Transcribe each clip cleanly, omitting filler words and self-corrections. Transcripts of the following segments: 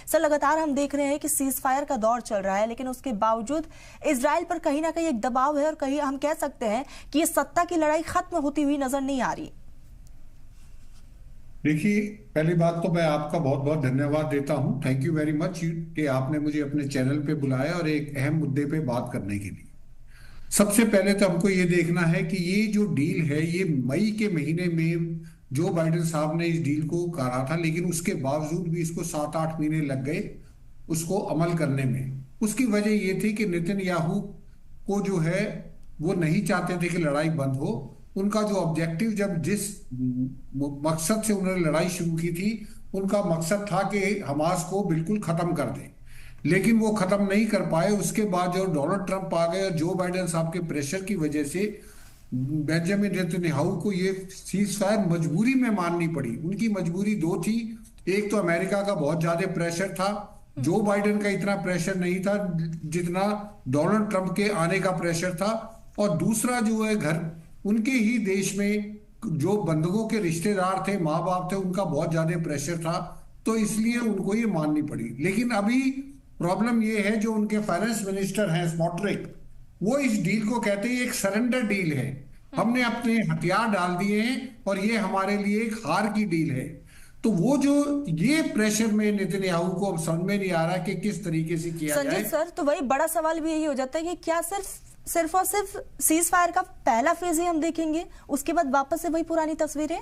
Sir, लगातार हम देख रहे हैं कि सीज फायर का दौर चल रहा है, लेकिन उसके बावजूद इजराइल पर कहीं ना कहीं एक दबाव है और कहीं हम कह सकते हैं कि ये सत्ता की लड़ाई खत्म होती हुई नजर नहीं आ रही। देखिए, पहली बात तो मैं आपका बहुत बहुत धन्यवाद देता हूं। थैंक यू वेरी मच कि आपने मुझे अपने चैनल पे बुलाया और एक अहम मुद्दे पे बात करने के लिए। सबसे पहले तो हमको ये देखना है कि ये जो डील है, ये मई के महीने में जो बाइडेन साहब ने इस डील को करा था, लेकिन उसके बावजूद भी इसको 7-8 महीने लग गए उसको अमल करने में। उसकी वजह ये थी कि नेतन्याहू को जो है वो नहीं चाहते थे कि लड़ाई बंद हो। उनका जो ऑब्जेक्टिव, जब जिस मकसद से उन्होंने लड़ाई शुरू की थी, उनका मकसद था कि हमास को बिल्कुल खत्म कर दें, लेकिन वो खत्म नहीं कर पाए। उसके बाद जो डोनाल्ड ट्रंप आ गए और जो बाइडेन साहब के प्रेशर की वजह से बेंजामिन नेतन्याहू को ये सीज फायर मजबूरी में माननी पड़ी। उनकी मजबूरी दो थी। एक तो अमेरिका का बहुत ज्यादा प्रेशर था, जो बाइडेन का इतना प्रेशर नहीं था जितना डोनाल्ड ट्रंप के आने का प्रेशर था। और दूसरा जो है, घर उनके ही देश में जो बंधुओं के रिश्तेदार थे, माँ बाप थे, उनका बहुत ज्यादा प्रेशर था। तो इसलिए उनको ये माननी पड़ी। लेकिन अभी प्रॉब्लम ये है, जो उनके फाइनेंस मिनिस्टर हैं स्मोट्रिक, वो इस डील को कहते हैं एक सरेंडर डील है। हमने अपने हथियार डाल दिए हैं और ये हमारे लिए एक हार की डील है। तो वो जो ये प्रेशर में नेतन्याहू को अब समझ में नहीं आ रहा कि किस तरीके से किया जाए। संजीत सर, तो वही बड़ा सवाल भी यही हो जाता है कि क्या सिर्फ और सिर्फ सीज फायर का पहला फेज ही हम देखेंगे, उसके बाद वापस से वही पुरानी तस्वीरें?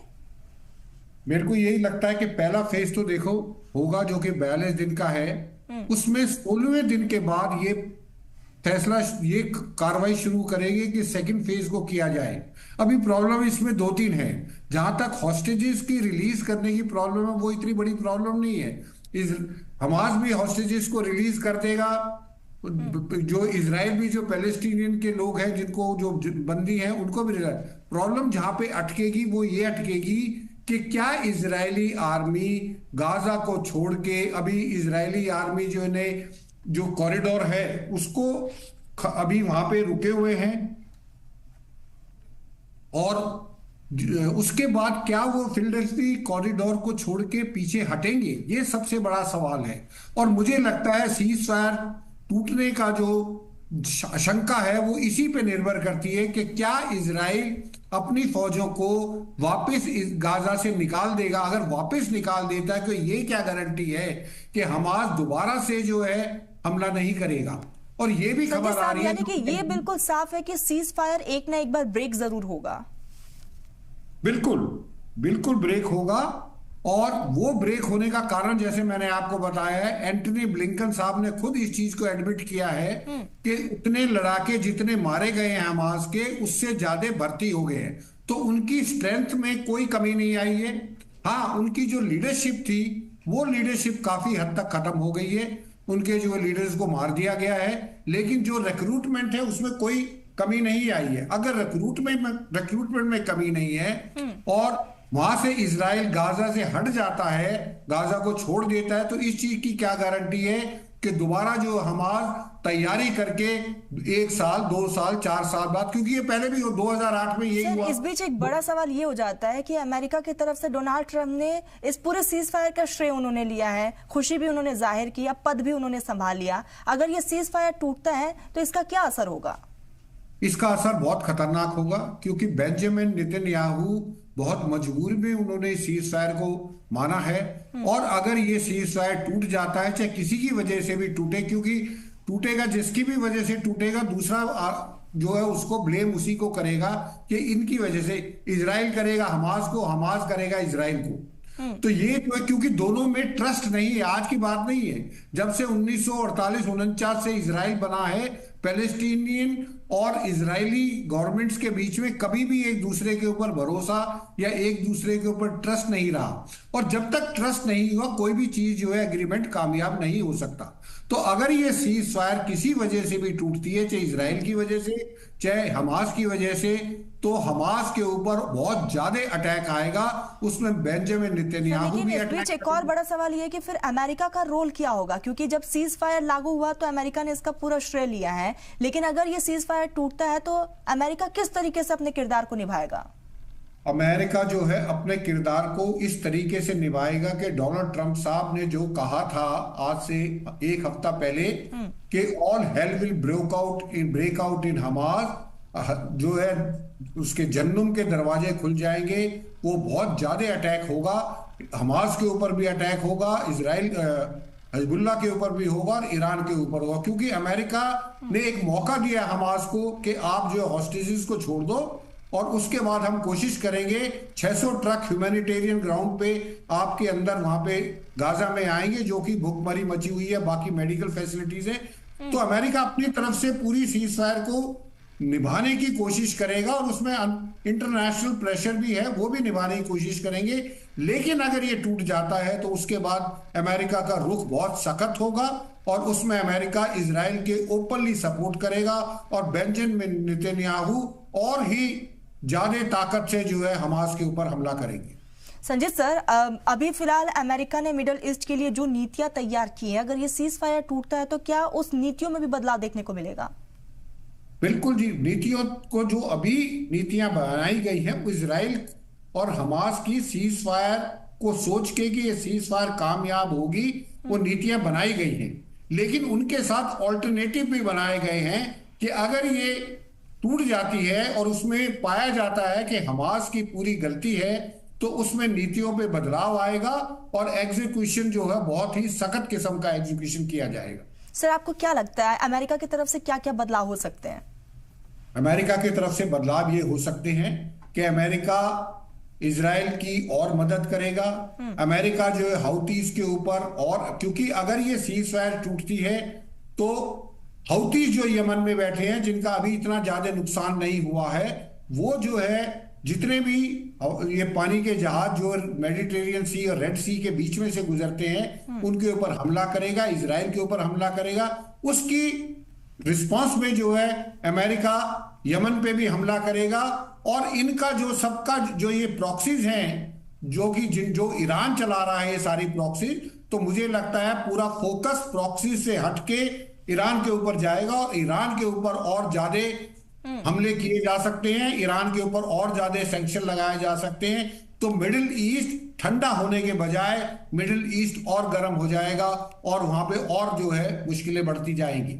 मेरे को यही लगता है कि पहला फेज तो देखो होगा, जो कि 42 दिन का है। उसमें 16वें दिन के बाद ये फैसला, ये कार्रवाई शुरू करेंगे कि सेकंड फेज को किया जाए। अभी प्रॉब्लम इसमें दो तीन है। जहां तक हॉस्टेजेस की रिलीज करने की प्रॉब्लम है, वो इतनी बड़ी प्रॉब्लम नहीं है। इस हमास भी हॉस्टेजेस को रिलीज कर देगा। जो इजराइल भी, जो पैलेस्टीनियन के लोग हैं जिनको जो बंदी हैं, उनको भी प्रॉब्लम जहां पे अटकेगी वो ये अटकेगी कि क्या इजरायली आर्मी गाजा को छोड़ के, अभी इजरायली आर्मी जो ने जो कॉरिडोर है उसको अभी वहां पे रुके हुए हैं, और उसके बाद क्या वो फिलडेल्फी कॉरिडोर को छोड़ के पीछे हटेंगे, ये सबसे बड़ा सवाल है। और मुझे लगता है सीज फायर टूटने का जो आशंका है वो इसी पे निर्भर करती है कि क्या इजराइल अपनी फौजों को वापस इस गाजा से निकाल देगा। अगर वापस निकाल देता है तो ये क्या गारंटी है कि हमास दोबारा से जो है हमला नहीं करेगा। और ये भी खबर आ रही है, यानी कि ये बिल्कुल साफ है कि सीज फायर एक ना एक बार ब्रेक जरूर होगा। बिल्कुल बिल्कुल ब्रेक होगा। और वो ब्रेक होने का कारण, जैसे मैंने आपको बताया है, एंटनी ब्लिंकन साहब ने खुद इस चीज को एडमिट किया है कि उतने लड़ाके जितने मारे गए हैं हमास के, उससे ज्यादा भर्ती हो गए हैं। तो उनकी स्ट्रेंथ में कोई कमी नहीं आई है। हाँ, उनकी जो लीडरशिप थी वो लीडरशिप काफी हद तक खत्म हो गई है। उनके जो लीडर्स को मार दिया गया है, लेकिन जो रिक्रूटमेंट है उसमें कोई कमी नहीं आई है। अगर रिक्रूटमेंट में कमी नहीं है और वहां से इजराइल गाजा से हट जाता है, गाजा को छोड़ देता है, तो इस चीज की क्या गारंटी है कि दोबारा जो हमास तैयारी करके 1 साल 2 साल 4 साल बाद, क्योंकि ये पहले भी 2008 में यही हुआ। इस बीच एक बड़ा सवाल ये हो जाता है कि अमेरिका की तरफ से डोनाल्ड ट्रंप ने इस पूरे सीज फायर का श्रेय उन्होंने लिया है, खुशी भी उन्होंने जाहिर किया, पद भी उन्होंने संभाल लिया। अगर ये सीज फायर टूटता है तो इसका क्या असर होगा? इसका असर बहुत खतरनाक होगा, क्योंकि बेंजामिन नेतन्याहू बहुत मजबूरी में उन्होंने सीज फायर को माना है। और अगर ये सीज फायर टूट जाता है, चाहे किसी की वजह से भी टूटे, क्योंकि टूटेगा जिसकी भी वजह से टूटेगा, दूसरा जो है उसको ब्लेम उसी को करेगा कि इनकी वजह से। इजराइल करेगा हमास को, हमास करेगा इजराइल को। तो ये जो है, क्योंकि दोनों में ट्रस्ट नहीं है, आज की बात नहीं है। जब से 1948-49 से इजराइल बना है, पैलेस्टीनियन और इजरायली गवर्नमेंट्स के बीच में कभी भी एक दूसरे के ऊपर भरोसा या एक दूसरे के ऊपर ट्रस्ट नहीं रहा। और जब तक ट्रस्ट नहीं हुआ, कोई भी चीज जो है एग्रीमेंट कामयाब नहीं हो सकता। तो अगर ये सीज फायर किसी वजह से भी टूटती है, चाहे इजराइल की वजह से चाहे हमास की वजह से, तो हमास के ऊपर बहुत ज्यादा अटैक आएगा। उसमें बेंजामिन नेतन्याहू भी अटैक। एक और बड़ा सवाल ये है कि फिर अमेरिका का रोल क्या होगा, क्योंकि जब सीज फायर लागू हुआ तो अमेरिका ने इसका पूरा श्रेय लिया है, लेकिन अगर ये सीज फायर टूटता है तो अमेरिका किस तरीके से अपने किरदार को निभाएगा? अमेरिका जो है अपने किरदार को इस तरीके से निभाएगा कि डोनाल्ड ट्रंप साहब ने जो कहा था आज से एक हफ्ता पहले कि all hell will break out in Hamas, जो है उसके जहन्नुम के दरवाजे खुल जाएंगे, वो बहुत ज्यादा अटैक होगा, हमास के ऊपर भी अटैक होगा, इसराइल हिजबुल्लाह के ऊपर भी होगा और ईरान के ऊपर होगा, क्योंकि अमेरिका ने एक मौका दिया हमास को कि आप जो हॉस्टेजेस को छोड़ दो और उसके बाद हम कोशिश करेंगे 600 ट्रक ह्यूमैनिटेरियन ग्राउंड पे आपके अंदर वहां पे गाजा में आएंगे, जो कि भुखमरी मची हुई है, बाकी मेडिकल फैसिलिटीज है। तो अमेरिका अपनी तरफ से पूरी सीज फायर को निभाने की कोशिश करेगा और उसमें इंटरनेशनल प्रेशर भी है, वो भी निभाने की कोशिश करेंगे। लेकिन अगर ये टूट जाता है तो उसके बाद अमेरिका का रुख बहुत सख्त होगा और उसमें अमेरिका इजराइल के ओपनली सपोर्ट करेगा और बेंजामिन नेतन्याहू और ही ज्यादा ताकत से जो है हमास के ऊपर हमला करेंगे। संजीत सर, अभी फिलहाल अमेरिका ने मिडिल ईस्ट के लिए जो नीतियां तैयार की हैं, अगर ये सीज फायर टूटता है तो क्या उस नीतियों में भी बदलाव देखने को मिलेगा? बिल्कुल जी, नीतियों को जो अभी नीतियां बनाई गई हैं वो इजराइल और हमास की सीज फायर को सोच के कि ये सीज फायर कामयाब होगी, वो नीतियां बनाई गई हैं। लेकिन उनके साथ ऑल्टरनेटिव भी बनाए गए हैं कि अगर ये टूट जाती है और उसमें पाया जाता है कि हमास की पूरी गलती है तो उसमें नीतियों पे बदलाव आएगा और एग्जीक्यूशन जो है बहुत ही सख्त किस्म का एग्जीक्यूशन किया जाएगा। सर, आपको क्या लगता है अमेरिका की तरफ से क्या क्या बदलाव हो सकते हैं? अमेरिका की तरफ से बदलाव ये हो सकते हैं कि अमेरिका इजराइल की और मदद करेगा। अमेरिका जो है हाउतीज के ऊपर, और क्योंकि अगर ये सीज फायर टूटती है तो हाउतीज जो यमन में बैठे हैं, जिनका अभी इतना ज्यादा नुकसान नहीं हुआ है, वो जो है जितने भी ये पानी के जहाज जो मेडिटेरियन सी और रेड सी के बीच में से गुजरते हैं उनके ऊपर हमला करेगा, इजराइल के ऊपर हमला करेगा। उसकी रिस्पांस में जो है अमेरिका यमन पे भी हमला करेगा और इनका जो सबका जो ये प्रॉक्सीज हैं जो कि जो ईरान चला रहा है ये सारी प्रॉक्सीज, तो मुझे लगता है पूरा फोकस प्रॉक्सीज से हटके ईरान के ऊपर जाएगा और ईरान के ऊपर और ज्यादा हमले किए जा सकते हैं, ईरान के ऊपर और ज्यादा सैंक्शन लगाए जा सकते हैं। तो मिडिल ईस्ट ठंडा होने के बजाय मिडिल ईस्ट और गर्म हो जाएगा और वहां पे और जो है मुश्किलें बढ़ती जाएंगी।